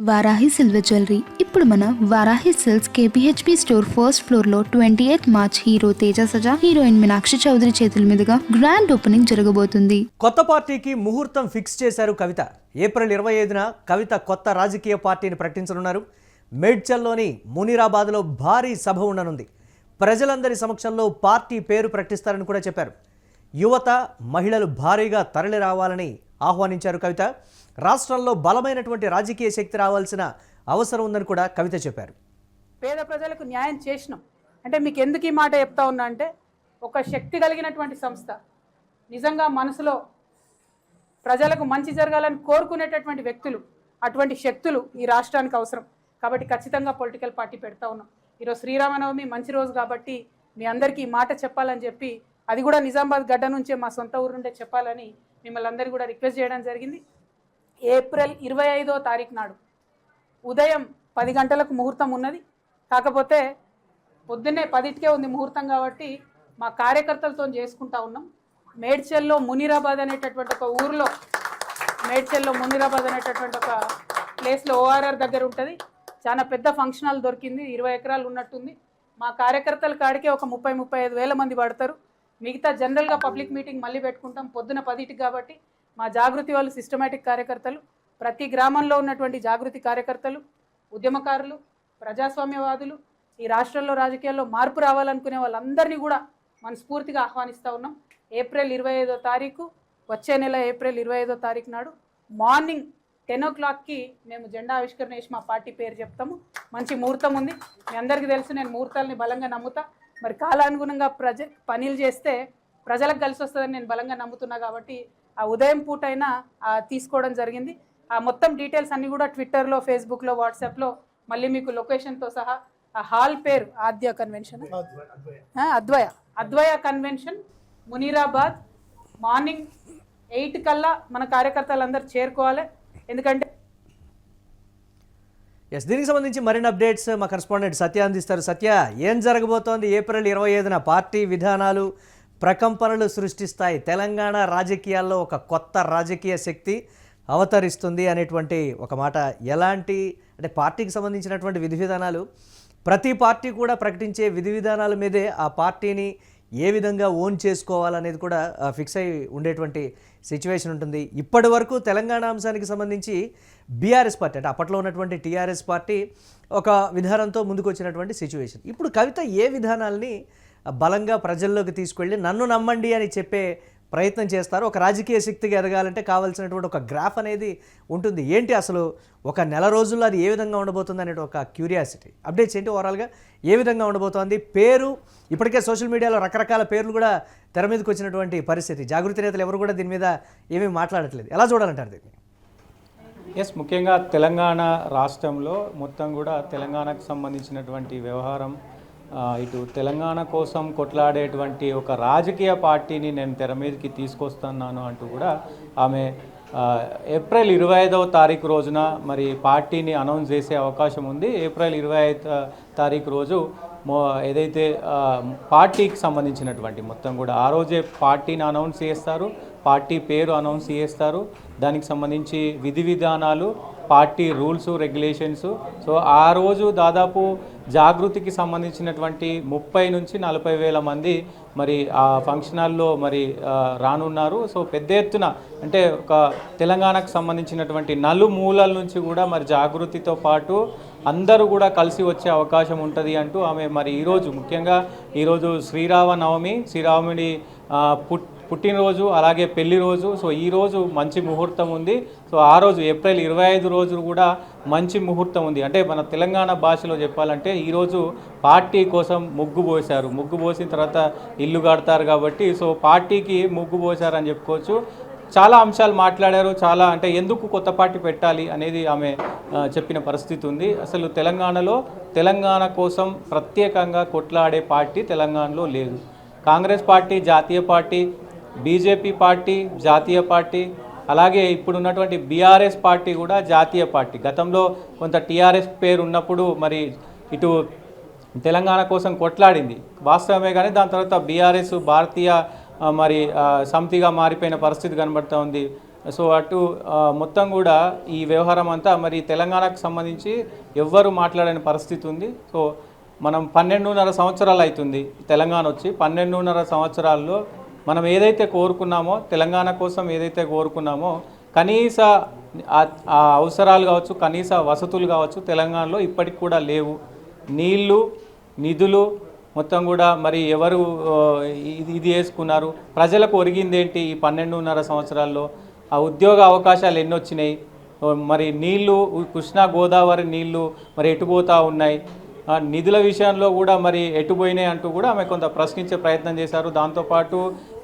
Varahi silver jewellery. ఇప్పుడు మన Varahi Silks KPHP store first floor లో 28 March hero Teja Sajja, heroine Meenakshi Chaudhary చేతుల మీదుగా గ్రాండ్ ఓపెనింగ్ జరగబోతుంది. కొత్త పార్టీకి ముహూర్తం ఫిక్స్ చేశారు కవిత. ఏప్రిల్ 25న కవిత కొత్త రాజకీయ పార్టీని ప్రకటించనున్నారు. మేడ్చల్లోని మునీరాబాద్లో భారీ సభ ఉండనుంది. ప్రజలందరి సమక్షంలో పార్టీ పేరు ప్రకటిస్తారని కూడా చెప్పారు. యువత, మహిళలు భారీగా తరలి రావాలని ఆహ్వానించారు కవిత. రాష్ట్రంలో బలమైనటువంటి రాజకీయ శక్తి రావాల్సిన అవసరం ఉందని కూడా కవిత చెప్పారు. పేద ప్రజలకు న్యాయం చేసినాం అంటే మీకు ఎందుకు ఈ మాట చెప్తా ఉన్నా అంటే, ఒక శక్తి కలిగినటువంటి సంస్థ, నిజంగా మనసులో ప్రజలకు మంచి జరగాలని కోరుకునేటటువంటి వ్యక్తులు, అటువంటి శక్తులు ఈ రాష్ట్రానికి అవసరం. కాబట్టి ఖచ్చితంగా పొలిటికల్ పార్టీ పెడతా ఉన్నాం. ఈరోజు శ్రీరామనవమి మంచి రోజు కాబట్టి మీ అందరికీ ఈ మాట చెప్పాలని చెప్పి, అది కూడా నిజామాబాద్ గడ్డ నుంచే మా సొంత ఊరు నుండే చెప్పాలని మిమ్మల్ని అందరికీ కూడా రిక్వెస్ట్ చేయడం జరిగింది. ఏప్రిల్ 25వ తారీఖు నాడు ఉదయం 10 గంటలకు ముహూర్తం ఉన్నది. కాకపోతే పొద్దున్నే 10కే ఉంది ముహూర్తం కాబట్టి మా కార్యకర్తలతో చేసుకుంటా ఉన్నాం. మేడ్చల్లో మునీరాబాద్ అనేటటువంటి ఒక ఊరిలో, మేడ్చల్లో మునీరాబాద్ అనేటటువంటి ఒక ప్లేస్లో ORR దగ్గర ఉంటుంది. చాలా పెద్ద ఫంక్షన్ హాల్ దొరికింది, 20 ఎకరాలు ఉన్నట్టుంది. మా కార్యకర్తల కాడికే ఒక 30-35 వేల మంది పడతారు. మిగతా జనరల్గా పబ్లిక్ మీటింగ్ మళ్ళీ పెట్టుకుంటాం పొద్దున 10కి. కాబట్టి మా జాగృతి వాళ్ళు సిస్టమేటిక్ కార్యకర్తలు, ప్రతి గ్రామంలో ఉన్నటువంటి జాగృతి కార్యకర్తలు, ఉద్యమకారులు, ప్రజాస్వామ్యవాదులు, ఈ రాష్ట్రంలో రాజకీయాల్లో మార్పు రావాలనుకునే వాళ్ళందరినీ కూడా మనస్ఫూర్తిగా ఆహ్వానిస్తూ ఉన్నాం. ఏప్రిల్ 25వ తారీఖు, వచ్చే నెల ఏప్రిల్ 25వ తారీఖు నాడు మార్నింగ్ 10 o'clockకి మేము జెండా ఆవిష్కరణ చేసి మా పార్టీ పేరు చెప్తాము. మంచి ముహూర్తం ఉంది. మీ అందరికీ తెలుసు, నేను ముహూర్తాలని బలంగా నమ్ముతా. మరి కాలానుగుణంగా పనులు చేస్తే ప్రజలకు కలిసి వస్తుందని నేను బలంగా నమ్ముతున్నా. కాబట్టి ఆ ఉదయం పూట అయినా తీసుకోవడం జరిగింది. ఆ మొత్తం డీటెయిల్స్ అన్నీ కూడా ట్విట్టర్లో, ఫేస్బుక్లో, వాట్సాప్లో మళ్ళీ మీకు లొకేషన్తో సహా. ఆ హాల్ పేరు ఆద్య కన్వెన్షన్, అద్వయ కన్వెన్షన్, మునీరాబాద్. మార్నింగ్ 8 కల్లా మన కార్యకర్తలందరూ చేరుకోవాలి. ఎందుకంటే దీనికి సంబంధించి మరిన్ని అప్డేట్స్ మా కరెస్పాండెంట్ సత్య అందిస్తారు. సత్య, ఏం జరగబోతోంది? ఏప్రిల్ 25న పార్టీ విధానాలు ప్రకంపనలు సృష్టిస్తాయి. తెలంగాణ రాజకీయాల్లో ఒక కొత్త రాజకీయ శక్తి అవతరిస్తుంది అనేటువంటి ఒక మాట. ఎలాంటి అంటే పార్టీకి సంబంధించినటువంటి విధి విధానాలు, ప్రతి పార్టీ కూడా ప్రకటించే విధి విధానాల మీదే ఆ పార్టీని ఏ విధంగా ఓన్ చేసుకోవాలనేది కూడా ఫిక్స్ అయి ఉండేటువంటి సిచ్యువేషన్ ఉంటుంది. ఇప్పటి వరకు తెలంగాణ అంశానికి సంబంధించి బీఆర్ఎస్ పార్టీ అంటే అప్పట్లో ఉన్నటువంటి టీఆర్ఎస్ పార్టీ ఒక విధానంతో ముందుకు వచ్చినటువంటి సిచ్యువేషన్. ఇప్పుడు కవిత ఏ విధానాల్ని బలంగా ప్రజల్లోకి తీసుకెళ్ళి నన్ను నమ్మండి అని చెప్పే ప్రయత్నం చేస్తారు? ఒక రాజకీయ శక్తిగా ఎదగాలంటే కావాల్సినటువంటి ఒక గ్రాఫ్ అనేది ఉంటుంది. ఏంటి అసలు ఒక నెల రోజుల్లో అది ఏ విధంగా ఉండబోతుంది అనే ఒక క్యూరియాసిటీ. అప్డేట్స్ ఏంటి? ఓవరాల్గా ఏ విధంగా ఉండబోతోంది? పేరు ఇప్పటికే సోషల్ మీడియాలో రకరకాల పేర్లు కూడా తెర మీదకి వచ్చినటువంటి పరిస్థితి. జాగృతి నేతలు ఎవరు కూడా దీని మీద ఏమీ మాట్లాడట్లేదు. ఎలా చూడాలంటారు దీన్ని? ముఖ్యంగా తెలంగాణ రాష్ట్రంలో మొత్తం కూడా తెలంగాణకు సంబంధించినటువంటి వ్యవహారం, ఇటు తెలంగాణ కోసం కొట్లాడేటువంటి ఒక రాజకీయ పార్టీని నేను తెర మీదకి తీసుకొస్తున్నాను అంటూ కూడా ఆమె ఏప్రిల్ 25వ తారీఖు రోజున మరి పార్టీని అనౌన్స్ చేసే అవకాశం ఉంది. ఏప్రిల్ 25వ తారీఖు రోజు ఏదైతే పార్టీకి సంబంధించినటువంటి మొత్తం కూడా ఆ రోజే పార్టీని అనౌన్స్ చేస్తారు, పార్టీ పేరు అనౌన్స్ చేస్తారు. దానికి సంబంధించి విధి విధానాలు, పార్టీ రూల్స్, రెగ్యులేషన్స్. సో ఆ రోజు దాదాపు జాగృతికి సంబంధించినటువంటి 30 నుంచి 40 వేల మంది మరి ఆ ఫంక్షన్ హాల్లో మరి రానున్నారు. సో పెద్ద ఎత్తున అంటే ఒక తెలంగాణకు సంబంధించినటువంటి నలుమూలల నుంచి కూడా మరి జాగృతితో పాటు అందరూ కూడా కలిసి వచ్చే అవకాశం ఉంటుంది అంటూ ఆమె మరి ఈరోజు ముఖ్యంగా ఈరోజు శ్రీరామనవమి, శ్రీరాముడి పుట్టినరోజు, అలాగే పెళ్లి రోజు. సో ఈరోజు మంచి ముహూర్తం ఉంది. సో ఆ రోజు ఏప్రిల్ 25 రోజు కూడా మంచి ముహూర్తం ఉంది. అంటే మన తెలంగాణ భాషలో చెప్పాలంటే ఈరోజు పార్టీ కోసం ముగ్గు పోసారు. ముగ్గు పోసిన తర్వాత ఇల్లు కడతారు కాబట్టి సో పార్టీకి ముగ్గు పోసారని చెప్పుకోవచ్చు. చాలా అంశాలు మాట్లాడారు. చాలా అంటే ఎందుకు కొత్త పార్టీ పెట్టాలి అనేది ఆమె చెప్పిన పరిస్థితి ఉంది. అసలు తెలంగాణలో తెలంగాణ కోసం ప్రత్యేకంగా కొట్లాడే పార్టీ తెలంగాణలో లేదు. కాంగ్రెస్ పార్టీ జాతీయ పార్టీ, బీజేపీ పార్టీ జాతీయ పార్టీ, అలాగే ఇప్పుడున్నటువంటి బీఆర్ఎస్ పార్టీ కూడా జాతీయ పార్టీ. గతంలో కొంత టీఆర్ఎస్ పేరు ఉన్నప్పుడు మరి ఇటు తెలంగాణ కోసం కొట్లాడింది వాస్తవమే, కానీ దాని తర్వాత బీఆర్ఎస్ భారతీయ మరి సమితిగా మారిపోయిన పరిస్థితి కనబడుతూ ఉంది. సో అటు మొత్తం కూడా ఈ వ్యవహారం అంతా మరి తెలంగాణకు సంబంధించి ఎవ్వరు మాట్లాడని పరిస్థితి ఉంది. సో మనం 12.5 సంవత్సరాలు అవుతుంది తెలంగాణ వచ్చి. 12.5 సంవత్సరాల్లో మనం ఏదైతే కోరుకున్నామో, తెలంగాణ కోసం ఏదైతే కోరుకున్నామో, కనీస ఆ అవసరాలు కావచ్చు, కనీస వసతులు కావచ్చు తెలంగాణలో ఇప్పటికి కూడా లేవు. నీళ్లు, నిధులు మొత్తం కూడా మరి ఎవరు ఇది వేసుకున్నారు, ప్రజలకు ఒరిగిందేంటి ఈ 12.5 సంవత్సరాల్లో? ఆ ఉద్యోగ అవకాశాలు ఎన్ని వచ్చినాయి? మరి నీళ్లు, కృష్ణా గోదావరి నీళ్లు మరి ఎటుపోతూ ఉన్నాయి? నిధుల విషయంలో కూడా మరి ఎటుపోయినాయి అంటూ కూడా ఆమె కొంత ప్రశ్నించే ప్రయత్నం చేశారు. దాంతోపాటు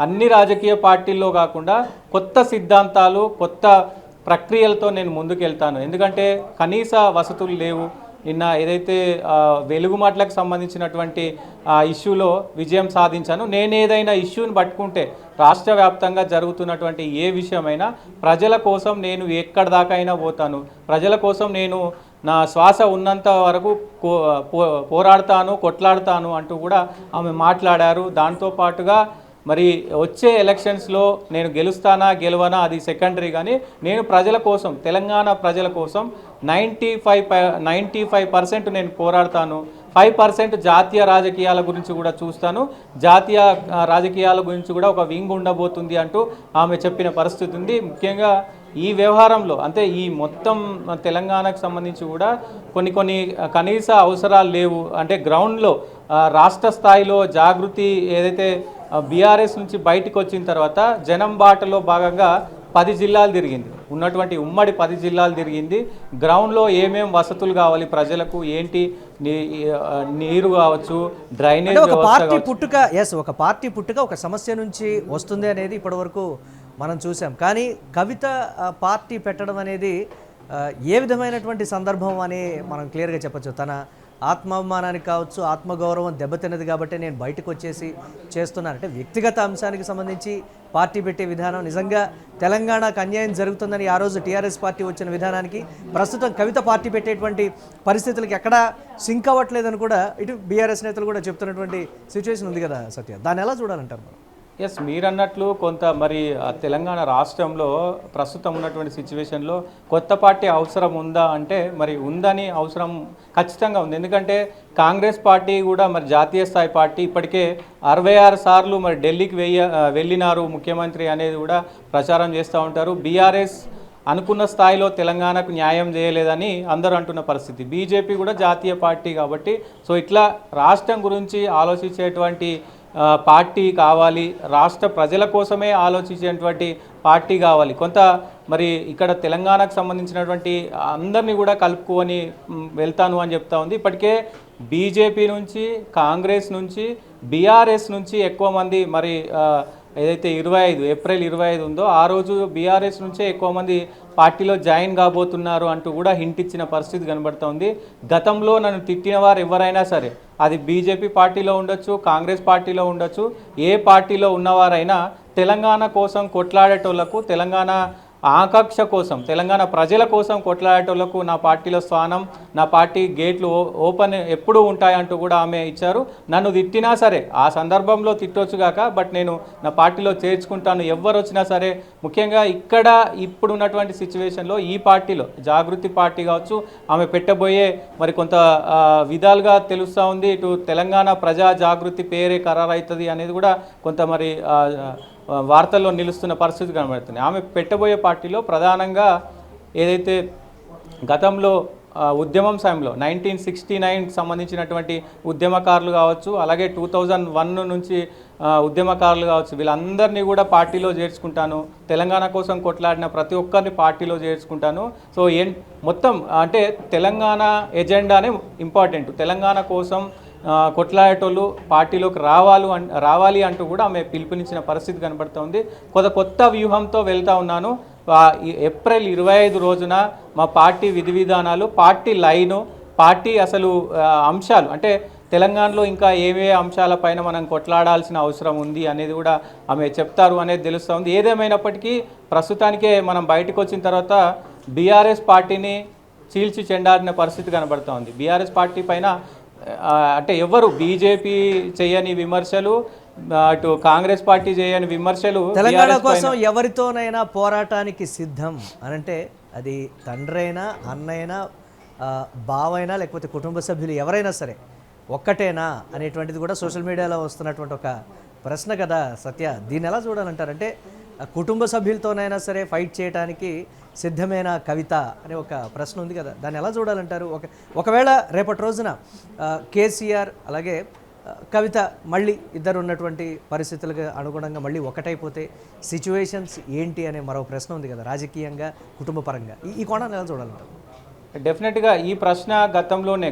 అన్ని రాజకీయ పార్టీల్లో కాకుండా కొత్త సిద్ధాంతాలు, కొత్త ప్రక్రియలతో నేను ముందుకెళ్తాను, ఎందుకంటే కనీస వసతులు లేవు. నిన్న ఏదైతే వెలుగు మాటలకు సంబంధించినటువంటి ఇష్యూలో విజయం సాధించాను. నేను ఏదైనా ఇష్యూని పట్టుకుంటే రాష్ట్ర వ్యాప్తంగా జరుగుతున్నటువంటి ఏ విషయమైనా ప్రజల కోసం నేను ఎక్కడి దాకా అయినా పోతాను, ప్రజల కోసం నేను నా శ్వాస ఉన్నంత వరకు పోరాడతాను, కొట్లాడతాను అంటూ కూడా ఆమె మాట్లాడారు. దాంతోపాటుగా మరి వచ్చే ఎలక్షన్స్లో నేను గెలుస్తానా గెలవనా అది సెకండరీ, కానీ నేను ప్రజల కోసం, తెలంగాణ ప్రజల కోసం 95% నేను పోరాడతాను. 5% జాతీయ రాజకీయాల గురించి కూడా చూస్తాను, జాతీయ రాజకీయాల గురించి కూడా ఒక వింగ్ ఉండబోతుంది అంటూ ఆమె చెప్పిన పరిస్థితి ఉంది. ముఖ్యంగా ఈ వ్యవహారంలో అంటే ఈ మొత్తం తెలంగాణకు సంబంధించి కూడా కొన్ని కనీస అవసరాలు లేవు. అంటే గ్రౌండ్లో రాష్ట్ర స్థాయిలో జాగృతి ఏదైతే బీఆర్ఎస్ నుంచి బయటకు వచ్చిన తర్వాత జనం బాటలో భాగంగా 10 జిల్లాలు తిరిగింది, ఉన్నటువంటి ఉమ్మడి 10 జిల్లాలు తిరిగింది. గ్రౌండ్లో ఏమేం వసతులు కావాలి ప్రజలకు, ఏంటి నీరు కావచ్చు, డ్రైనేజ్ ఒక పార్టీ పుట్టుక ఒక సమస్య నుంచి వస్తుంది అనేది ఇప్పటివరకు మనం చూసాం. కానీ కవిత పార్టీ పెట్టడం అనేది ఏ విధమైనటువంటి సందర్భం అని మనం క్లియర్గా చెప్పచ్చు. తన ఆత్మాభిమానానికి కావచ్చు, ఆత్మగౌరవం దెబ్బతిన్నది కాబట్టి నేను బయటకు వచ్చేసి చేస్తున్నాను అంటే వ్యక్తిగత అంశానికి సంబంధించి పార్టీ పెట్టే విధానం నిజంగా తెలంగాణకు అన్యాయం జరుగుతుందని ఆ రోజు టీఆర్ఎస్ పార్టీ వచ్చిన విధానానికి ప్రస్తుతం కవిత పార్టీ పెట్టేటువంటి పరిస్థితులకి ఎక్కడా సింక్ అవ్వట్లేదని కూడా ఇటు బీఆర్ఎస్ నేతలు కూడా చెప్తున్నటువంటి సిచ్యువేషన్ ఉంది కదా సత్య, దాన్ని ఎలా చూడాలంటారు మనం? ఎస్, మీరు అన్నట్లు కొంత మరి తెలంగాణ రాష్ట్రంలో ప్రస్తుతం ఉన్నటువంటి సిచ్యువేషన్లో కొత్త పార్టీ అవసరం ఉందా అంటే మరి ఉందని అవసరం ఖచ్చితంగా ఉంది. ఎందుకంటే కాంగ్రెస్ పార్టీ కూడా మరి జాతీయ స్థాయి పార్టీ ఇప్పటికే 66 సార్లు మరి ఢిల్లీకి వెళ్ళినారు ముఖ్యమంత్రి అనేది కూడా ప్రచారం చేస్తూ ఉంటారు. బీఆర్ఎస్ అనుకున్న స్థాయిలో తెలంగాణకు న్యాయం చేయలేదని అందరూ అంటున్న పరిస్థితి. బీజేపీ కూడా జాతీయ పార్టీ కాబట్టి సో ఇట్లా రాష్ట్రం గురించి ఆలోచించేటువంటి పార్టీ కావాలి, రాష్ట్ర ప్రజల కోసమే ఆలోచించేటువంటి పార్టీ కావాలి. కొంత మరి ఇక్కడ తెలంగాణకు సంబంధించినటువంటి అందరినీ కూడా కలుపుకొని వెళ్తాను అని చెప్తా ఉంది. ఇప్పటికే బీజేపీ నుంచి, కాంగ్రెస్ నుంచి, బీఆర్ఎస్ నుంచి ఎక్కువ మంది మరి ఏదైతే ఏప్రిల్ 25 ఉందో ఆ రోజు బీఆర్ఎస్ నుంచే ఎక్కువ మంది పార్టీలో జాయిన్ కాబోతున్నారు అంటూ కూడా హింట్ ఇచ్చిన పరిస్థితి కనబడుతోంది. గతంలో నన్ను తిట్టిన వారు ఎవరైనా సరే, అది బీజేపీ పార్టీలో ఉండొచ్చు, కాంగ్రెస్ పార్టీలో ఉండొచ్చు, ఏ పార్టీలో ఉన్నవారైనా తెలంగాణ కోసం కొట్లాడేటోళ్లకు, తెలంగాణ ఆకాంక్ష కోసం, తెలంగాణ ప్రజల కోసం కొట్లాడేటోళ్లకు నా పార్టీలో స్థానం, నా పార్టీ గేట్లు ఓపెన్ ఎప్పుడూ ఉంటాయంటూ కూడా ఆమె ఇచ్చారు. నన్ను తిట్టినా సరే ఆ సందర్భంలో తిట్టొచ్చుగాక, బట్ నేను నా పార్టీలో చేర్చుకుంటాను ఎవరు వచ్చినా సరే. ముఖ్యంగా ఇక్కడ ఇప్పుడు ఉన్నటువంటి సిచ్యువేషన్లో ఈ పార్టీలో జాగృతి పార్టీ కావచ్చు, ఆమె పెట్టబోయే మరి కొంత విధాలుగా తెలుస్తూ ఉంది. ఇటు తెలంగాణ ప్రజా జాగృతి పేరే ఖరారవుతుంది అనేది కూడా కొంత మరి వార్తల్లో నిలుస్తున్న పరిస్థితి కనబడుతుంది. ఆమె పెట్టబోయే పార్టీలో ప్రధానంగా ఏదైతే గతంలో ఉద్యమం సమయంలో 1969కి సంబంధించినటువంటి ఉద్యమకారులు కావచ్చు, అలాగే 2001 నుంచి ఉద్యమకారులు కావచ్చు, వీళ్ళందరినీ కూడా పార్టీలో చేర్చుకుంటాను, తెలంగాణ కోసం కొట్లాడిన ప్రతి ఒక్కరిని పార్టీలో చేర్చుకుంటాను. సో మొత్తం అంటే తెలంగాణ ఎజెండానే ఇంపార్టెంట్, తెలంగాణ కోసం కొట్లాడేటోళ్ళు పార్టీలోకి రావాలి అంటూ కూడా ఆమె పిలుపునిచ్చిన పరిస్థితి కనబడుతోంది. కొత్త వ్యూహంతో వెళ్తూ ఉన్నాను. ఏప్రిల్ 25 రోజున మా పార్టీ విధి విధానాలు, పార్టీ లైను, పార్టీ అసలు అంశాలు అంటే తెలంగాణలో ఇంకా ఏవే అంశాలపైన మనం కొట్లాడాల్సిన అవసరం ఉంది అనేది కూడా ఆమె చెప్తారు అనేది తెలుస్తుంది. ఏదేమైనప్పటికీ ప్రస్తుతానికే మనం బయటకు వచ్చిన తర్వాత బీఆర్ఎస్ పార్టీని చీల్చి చెండాడిన పరిస్థితి కనబడుతోంది. బీఆర్ఎస్ పార్టీ పైన అంటే ఎవరు బీజేపీ చేయని విమర్శలు, అటు కాంగ్రెస్ పార్టీ చేయని విమర్శలు తెలంగాణ TRS పైన- కోసం ఎవరితోనైనా పోరాటానికి సిద్ధం అనంటే అది తండ్రైనా అన్నైనా బావైనా లేకపోతే కుటుంబ సభ్యులు ఎవరైనా సరే ఒక్కటేనా అనేటువంటిది కూడా సోషల్ మీడియాలో వస్తున్నటువంటి ఒక ప్రశ్న కదా సత్య. దీన్ని ఎలా చూడాలంటారంటే కుటుంబ సభ్యులతోనైనా సరే ఫైట్ చేయడానికి సిద్ధమైన కవిత అనే ఒక ప్రశ్న ఉంది కదా, దాన్ని ఎలా చూడాలంటారు? ఒకవేళ రేపటి రోజున కేసీఆర్ అలాగే కవిత మళ్ళీ ఇద్దరు ఉన్నటువంటి పరిస్థితులకు అనుగుణంగా మళ్ళీ ఒకటైపోతే సిచ్యువేషన్స్ ఏంటి అనే మరో ప్రశ్న ఉంది కదా రాజకీయంగా కుటుంబ పరంగా. ఈ కోణాన్ని ఎలా చూడాలంటారు? డెఫినెట్గా ఈ ప్రశ్న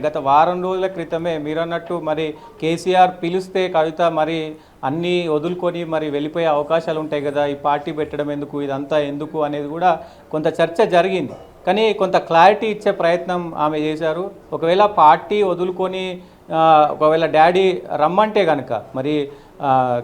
గత వారం రోజుల క్రితమే మీరు అన్నట్టు మరి కేసీఆర్ పిలిస్తే కవిత మరి అన్నీ వదులుకొని మరి వెళ్ళిపోయే అవకాశాలు ఉంటాయి కదా, ఈ పార్టీ పెట్టడం ఎందుకు, ఇదంతా ఎందుకు అనేది కూడా కొంత చర్చ జరిగింది. కానీ కొంత క్లారిటీ ఇచ్చే ప్రయత్నం ఆమె చేశారు. ఒకవేళ పార్టీ వదులుకొని ఒకవేళ డాడీ రమ్మంటే కనుక, మరి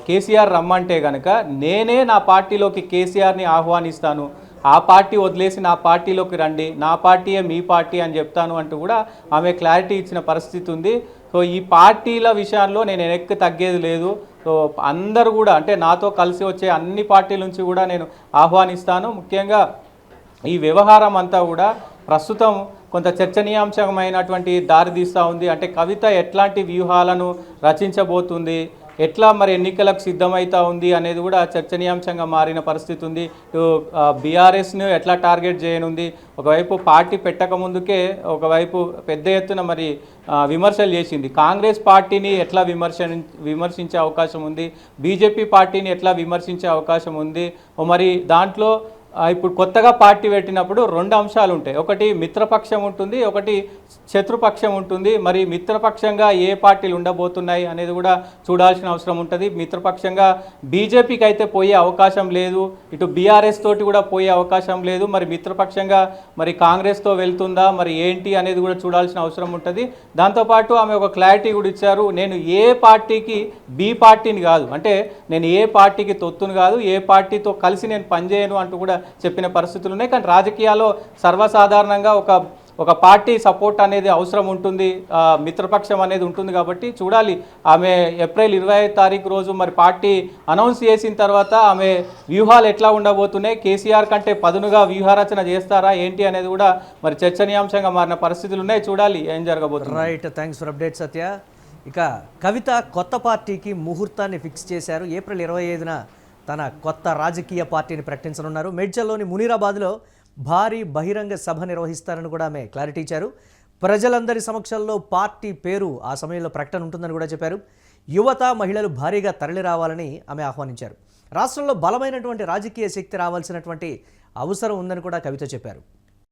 కేసీఆర్ రమ్మంటే కనుక నేనే నా పార్టీలోకి కేసీఆర్ని ఆహ్వానిస్తాను, ఆ పార్టీ వదిలేసి నా పార్టీలోకి రండి, నా పార్టీయే మీ పార్టీ అని చెప్తాను అంటూ కూడా ఆమె క్లారిటీ ఇచ్చిన పరిస్థితి ఉంది. సో ఈ పార్టీల విషయాల్లో నేను వెనక్కి తగ్గేది లేదు. సో అందరూ కూడా అంటే నాతో కలిసి వచ్చే అన్ని పార్టీల నుంచి కూడా నేను ఆహ్వానిస్తాను. ముఖ్యంగా ఈ వ్యవహారం అంతా కూడా ప్రస్తుతం కొంత చర్చనీయాంశమైనటువంటి దారితీస్తూ ఉంది. అంటే కవిత ఎట్లాంటి వ్యూహాలను రచించబోతుంది, ఎట్లా మరి ఎన్నికలకు సిద్ధమవుతా ఉంది అనేది కూడా చర్చనీయాంశంగా మారిన పరిస్థితి ఉంది. బీఆర్ఎస్ను ఎట్లా టార్గెట్ చేయనుంది, ఒకవైపు పార్టీ పెట్టక ముందుకే ఒకవైపు పెద్ద ఎత్తున మరి విమర్శలు చేసింది. కాంగ్రెస్ పార్టీని ఎట్లా విమర్శించే అవకాశం ఉంది, బీజేపీ పార్టీని ఎట్లా విమర్శించే అవకాశం ఉంది. మరి దాంట్లో ఇప్పుడు కొత్తగా పార్టీ పెట్టినప్పుడు రెండు అంశాలు ఉంటాయి. ఒకటి మిత్రపక్షం ఉంటుంది, ఒకటి శత్రుపక్షం ఉంటుంది. మరి మిత్రపక్షంగా ఏ పార్టీలు ఉండబోతున్నాయి అనేది కూడా చూడాల్సిన అవసరం ఉంటుంది. మిత్రపక్షంగా బీజేపీకి అయితే పోయే అవకాశం లేదు, ఇటు బీఆర్ఎస్ తోటి కూడా పోయే అవకాశం లేదు. మరి మిత్రపక్షంగా మరి కాంగ్రెస్తో వెళ్తుందా మరి ఏంటి అనేది కూడా చూడాల్సిన అవసరం ఉంటుంది. దాంతోపాటు ఆమె ఒక క్లారిటీ కూడా ఇచ్చారు, నేను ఏ పార్టీకి బి పార్టీని కాదు, అంటే నేను ఏ పార్టీకి తొత్తును కాదు, ఏ పార్టీతో కలిసి నేను పనిచేయను అంటూ కూడా చెప్పిన పరిస్థితులు ఉన్నాయి. కానీ రాజకీయాల్లో సర్వసాధారణంగా ఒక పార్టీ సపోర్ట్ అనేది అవసరం ఉంటుంది, మిత్రపక్షం అనేది ఉంటుంది. కాబట్టి చూడాలి ఆమె ఏప్రిల్ 25 తారీఖు రోజు మరి పార్టీ అనౌన్స్ చేసిన తర్వాత ఆమె వ్యూహాలు ఎట్లా ఉండబోతున్నాయి, కేసీఆర్ కంటే పదునుగా వ్యూహరచన చేస్తారా ఏంటి అనేది కూడా మరి చర్చనీయాంశంగా మారిన పరిస్థితులు ఉన్నాయి. చూడాలి ఏం జరగబోతుంది. రైట్, థ్యాంక్స్ ఫర్ అప్డేట్ సత్య. ఇక కవిత కొత్త పార్టీకి ముహూర్తాన్ని ఫిక్స్ చేశారు. ఏప్రిల్ 25న తన కొత్త రాజకీయ పార్టీని ప్రకటించనున్నారు. మేడ్చల్లోని మునీరాబాద్లో భారీ బహిరంగ సభ నిర్వహిస్తారని కూడా ఆమె క్లారిటీ ఇచ్చారు. ప్రజలందరి సమక్షంలో పార్టీ పేరు ఆ సమయంలో ప్రకటన ఉంటుందని కూడా చెప్పారు. యువత మహిళలు భారీగా తరలి రావాలని ఆమె ఆహ్వానించారు. రాష్ట్రంలో బలమైనటువంటి రాజకీయ శక్తి రావాల్సినటువంటి అవసరం ఉందని కూడా కవిత చెప్పారు.